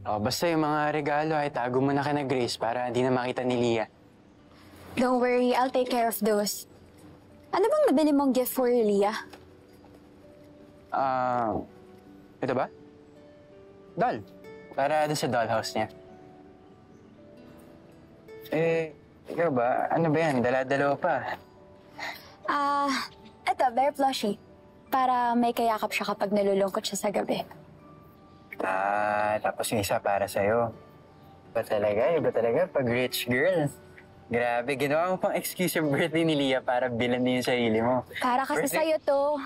Oh, basta yung mga regalo ay tago mo na kina Grace para hindi na makita ni Leah. Don't worry, I'll take care of those. Ano bang nabili mong gift for Leah? Ito ba? Doll. Para dun sa dollhouse niya. Ikaw ba? Ano ba yan? Dala-dalawa pa. Ito, very plushy. Para may kayakap siya kapag nalulungkot siya sa gabi. Tapos yung isa para sa'yo. Iba talaga pag rich girl. Grabe, ginawa mo pang excuse yung birthday ni Leah para bilan din yung sarili mo. Para kasi sa'yo to.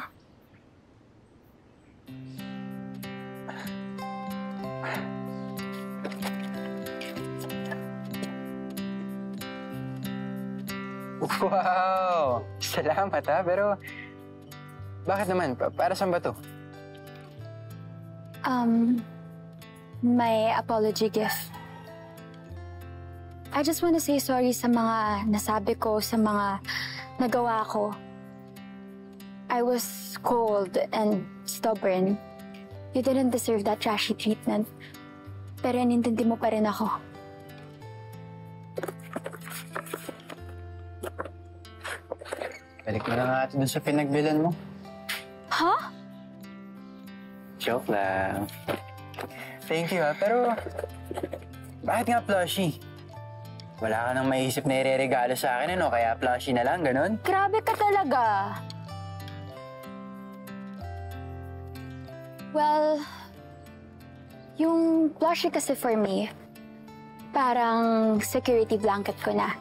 Wow! Salamat ha, pero bakit naman? Para saan ba to? My apology gift. I just want to say sorry sa mga nasabi ko, sa mga nagawa ko. I was cold and stubborn. You didn't deserve that trashy treatment. Pero inintindi mo pa rin ako. Balik mo na nga ito dun sa pinagbilan mo. Huh? Joke lang. Thank you ha, pero bakit nga plushie? Wala ka nang maisip na ireregalo sa akin, ano? Kaya plushie na lang, ganun? Grabe ka talaga. Well, yung plushie kasi for me, parang security blanket ko na.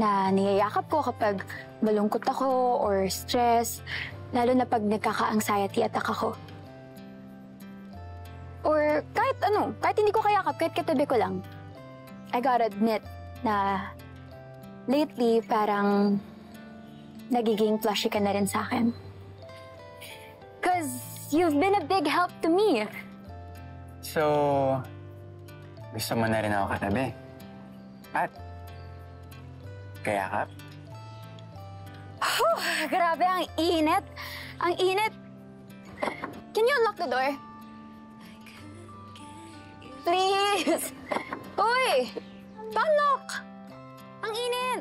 Na niyayakap ko kapag malungkot ako or stress, lalo na pag nagkaka-anxiety attack ako. Or kahit hindi ko kayakap, kahit katabi ko lang. I gotta admit na lately parang nagiging plushie ka na rin sa akin. 'Cause you've been a big help to me. So, gusto mo na rin ako katabi? At kayakap? Grabe, ang init. Ang init. Can you unlock the door? Please! Uy! Unlock! Ang init!